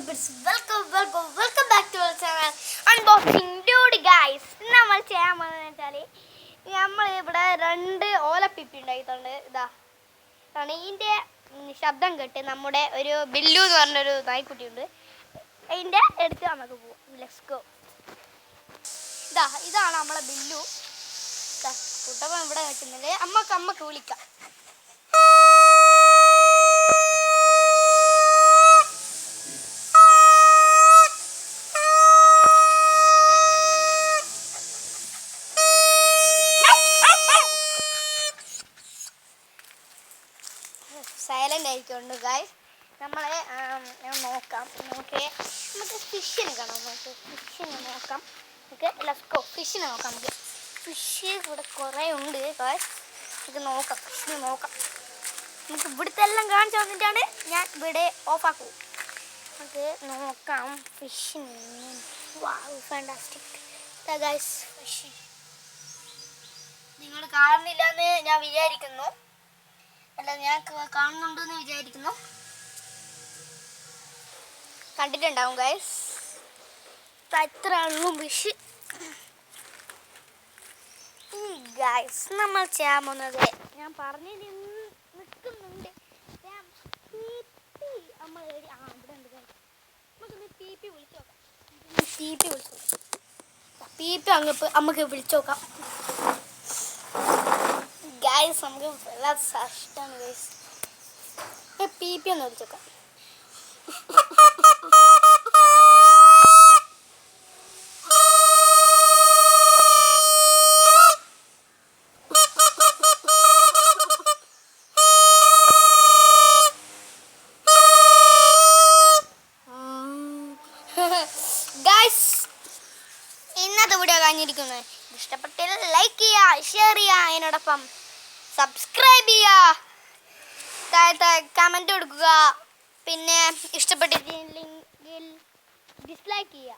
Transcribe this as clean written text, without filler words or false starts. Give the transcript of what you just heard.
YouTubers welcome back to our channel unboxing dude guys. നമ്മൾ ചെയ്യാൻ പോകുന്നത് വെച്ചാൽ നമ്മൾ ഇവിടെ 2 ഓലപ്പിപ്പി ഉണ്ടായിട്ടുണ്ട്. ഇതാണ് ഇതിൻ്റെ ശബ്ദം കേട്ട് നമ്മുടെ ഒരു ബില്ലു എന്ന് പറഞ്ഞൊരു നായ്ക്കുട്ടിയുണ്ട്. അതിൻ്റെ അടുത്ത് നമുക്ക് പോവാം. Let's go. ഇതാണ് നമ്മളെ ബില്ലു. കുട്ടപ്പൻ ഇവിടെ നിൽക്കുന്നില്ലേ. അമ്മക്ക് വിളിക്കാം. സൈലൻ്റ് ആയിക്കൊണ്ട് ഗൈസ്. നമ്മളെ നോക്കാം. നമുക്ക് ഫിഷിനെ കാണാം. ഫിഷിനെ നോക്കാം. Let's go. ഫിഷിനെ നോക്കാം. ഫിഷ് ഇവിടെ കുറേ ഉണ്ട് ഗൈസ്. നമുക്ക് നോക്കാം. ഫിഷിനെ നോക്കാം. നമുക്ക് ഇവിടുത്തെ എല്ലാം കാണിച്ചു വന്നിട്ടാണ് ഞാൻ ഇവിടെ ഓഫാക്കൂ. നമുക്ക് നോക്കാം ഫിഷിനെ. വാവ്, ഫാന്റാസ്റ്റിക് ഗൈസ്. ഫിഷ് നിങ്ങൾ കാണുന്നില്ല എന്ന് ഞാൻ വിചാരിക്കുന്നു. അല്ല, ഞാൻ കാണുന്നുണ്ടെന്ന് വിചാരിക്കുന്നു. കണ്ടിട്ടുണ്ടാവും ഗൈസ്. ഇത്ര ഉള്ളൂ ഫിഷ്. ഗൈസ്, നമ്മൾ ചെയ്യാൻ പോകുന്നത് ഞാൻ പറഞ്ഞു നിൽക്കുന്നുണ്ട്. നമ്മൾ ഇവിടെ ഉണ്ട് ഗൈസ്. നമുക്കൊന്ന് പീപ്പി വിളിച്ചു നോക്കാം. പീപ്പി നമുക്ക് വിളിച്ചു നോക്കാം ഗൈസ്. നമുക്ക് വല്ലാത്ത സഷ്ടമാണ് ഗൈസ്. പീപ്പി ഒന്ന് വിളിച്ചു നോക്കാം. ഗൈസ്, ഇന്നത്തെ വീഡിയോ കഴിഞ്ഞിരിക്കുന്നത്. ഇഷ്ടപ്പെട്ടാൽ ലൈക്ക് ചെയ്യുക, ഷെയർ ചെയ്യുക, അതിനോടൊപ്പം സബ്സ്ക്രൈബ് ചെയ്യുക, താഴത്തെ കമൻറ്റ് കൊടുക്കുക. പിന്നെ ഇഷ്ടപ്പെട്ടില്ലെങ്കിൽ ഡിസ്ലൈക്ക് ചെയ്യുക.